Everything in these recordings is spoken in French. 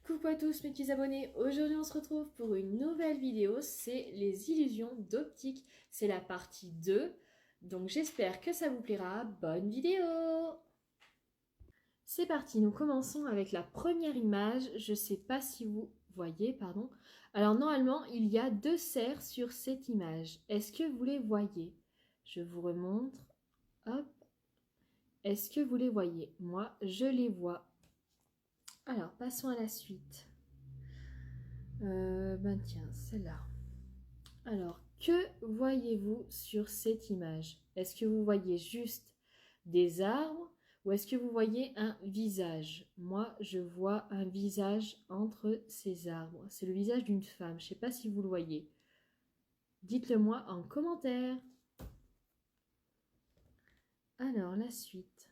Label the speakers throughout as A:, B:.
A: Coucou à tous mes petits abonnés, aujourd'hui on se retrouve pour une nouvelle vidéo, c'est les illusions d'optique, c'est la partie 2, donc j'espère que ça vous plaira, bonne vidéo! C'est parti, nous commençons avec la première image, je ne sais pas si vous voyez, pardon. Alors normalement il y a deux cerfs sur cette image, est-ce que vous les voyez? Je vous remontre, hop, est-ce que vous les voyez? Moi je les vois. Alors passons à la suite. Tiens, celle-là. Alors, que voyez-vous sur cette image? Est-ce que vous voyez juste des arbres ou est-ce que vous voyez un visage? Moi, je vois un visage entre ces arbres. C'est le visage d'une femme. Je ne sais pas si vous le voyez. Dites-le moi en commentaire. Alors, la suite.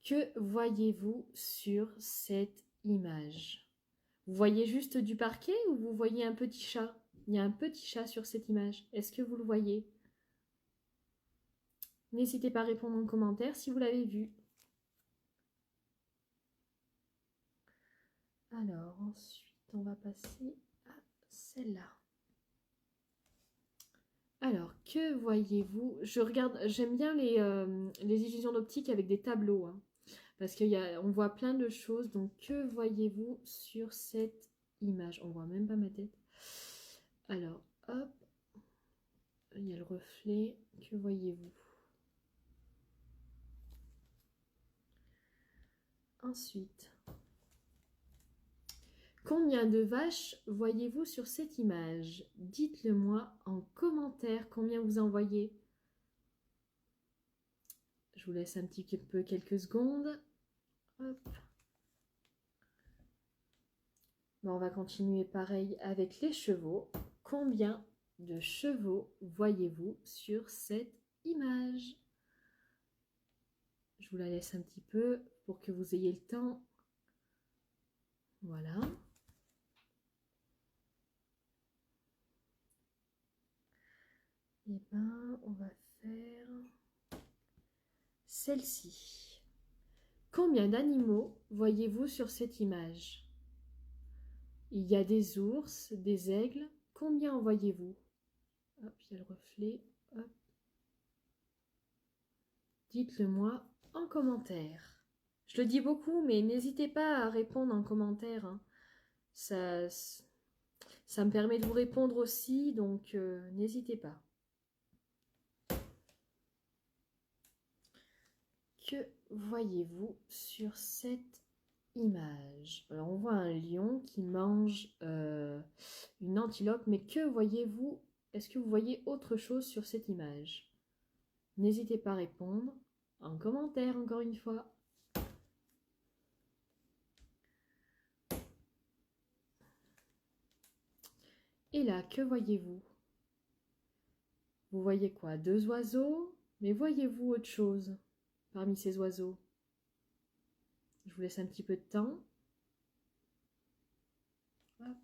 A: Que voyez-vous sur cette image? Vous voyez juste du parquet ou vous voyez un petit chat? Il y a un petit chat sur cette image. Est-ce que vous le voyez? N'hésitez pas à répondre en commentaire si vous l'avez vu. Alors, ensuite, on va passer à celle-là. Alors, que voyez-vous? J'aime bien les illusions d'optique avec des tableaux, hein, parce qu'on voit plein de choses. Donc, que voyez-vous sur cette image? On voit même pas ma tête. Alors, hop, il y a le reflet. Que voyez-vous? Ensuite, combien de vaches voyez-vous sur cette image? Dites-le moi en commentaire combien vous en voyez. Je vous laisse un petit peu quelques secondes. Hop. Bon, on va continuer pareil avec les chevaux. Combien de chevaux voyez-vous sur cette image? Je vous la laisse un petit peu pour que vous ayez le temps. Voilà. Et ben, on va faire celle-ci. Combien d'animaux voyez-vous sur cette image? Il y a des ours, des aigles. Combien en voyez-vous? Hop, il y a le reflet. Hop. Dites-le moi en commentaire. Je le dis beaucoup, mais n'hésitez pas à répondre en commentaire, hein. Ça me permet de vous répondre aussi, donc n'hésitez pas. Que voyez-vous sur cette image? Alors, on voit un lion qui mange une antilope, mais que voyez-vous? Est-ce que vous voyez autre chose sur cette image? N'hésitez pas à répondre en commentaire, encore une fois. Et là, que voyez-vous? Vous voyez quoi? Deux oiseaux? Mais voyez-vous autre chose parmi ces oiseaux? Je vous laisse un petit peu de temps. Hop.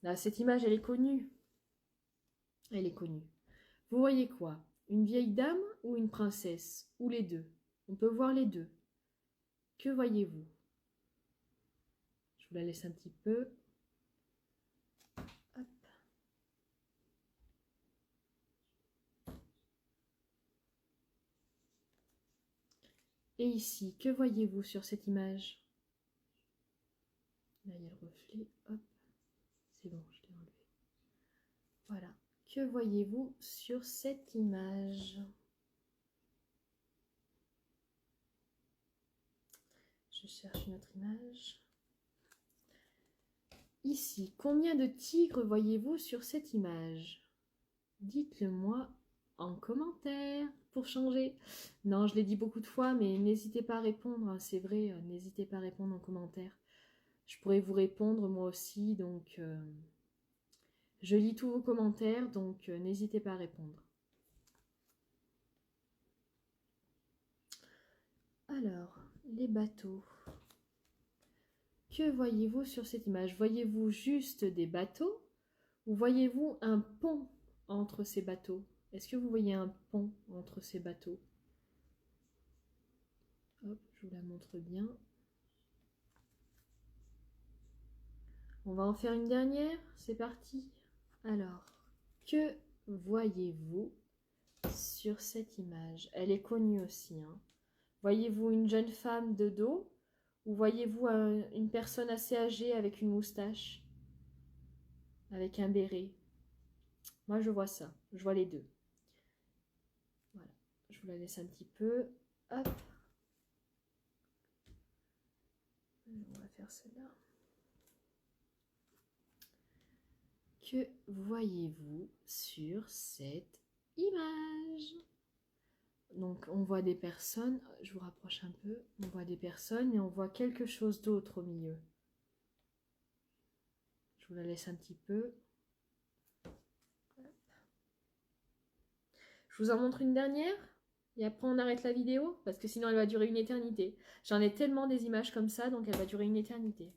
A: Là, cette image, elle est connue. Elle est connue. Vous voyez quoi? Une vieille dame ou une princesse? Ou les deux? On peut voir les deux. Que voyez-vous? Je vous la laisse un petit peu. Hop. Et ici, que voyez-vous sur cette image? Là, il y a le reflet. Hop. C'est bon, je l'ai enlevé. Voilà. Que voyez-vous sur cette image? Je cherche une autre image. Ici, combien de tigres voyez-vous sur cette image? Dites-le moi en commentaire pour changer. Non, je l'ai dit beaucoup de fois, mais n'hésitez pas à répondre, hein, c'est vrai, n'hésitez pas à répondre en commentaire. Je pourrais vous répondre moi aussi, donc je lis tous vos commentaires, donc n'hésitez pas à répondre. Alors, les bateaux. Que voyez-vous sur cette image? Voyez-vous juste des bateaux ou voyez-vous un pont entre ces bateaux? Est-ce que vous voyez un pont entre ces bateaux? Hop, je vous la montre bien. On va en faire une dernière, c'est parti. Alors, que voyez-vous sur cette image? Elle est connue aussi, hein. Voyez-vous une jeune femme de dos ou voyez-vous une personne assez âgée avec une moustache, avec un béret? Moi, je vois ça. Je vois les deux. Voilà. Je vous la laisse un petit peu. Hop. On va faire cela. Que voyez-vous sur cette image? Donc, on voit des personnes. Je vous rapproche un peu. On voit des personnes et on voit quelque chose d'autre au milieu. Je vous la laisse un petit peu. Je vous en montre une dernière et après on arrête la vidéo parce que sinon elle va durer une éternité. J'en ai tellement des images comme ça donc elle va durer une éternité.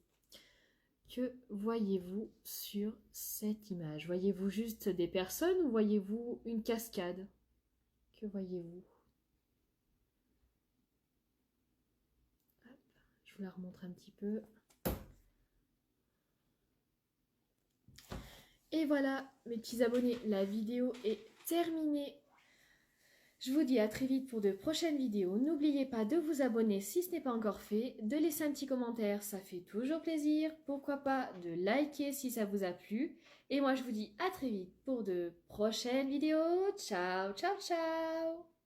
A: Que voyez-vous sur cette image? Voyez-vous juste des personnes ou voyez-vous une cascade? Que voyez-vous? Je vous la remontre un petit peu. Et voilà mes petits abonnés, la vidéo est terminée. Je vous dis à très vite pour de prochaines vidéos. N'oubliez pas de vous abonner si ce n'est pas encore fait, de laisser un petit commentaire, ça fait toujours plaisir. Pourquoi pas de liker si ça vous a plu. Et moi je vous dis à très vite pour de prochaines vidéos. Ciao, ciao, ciao!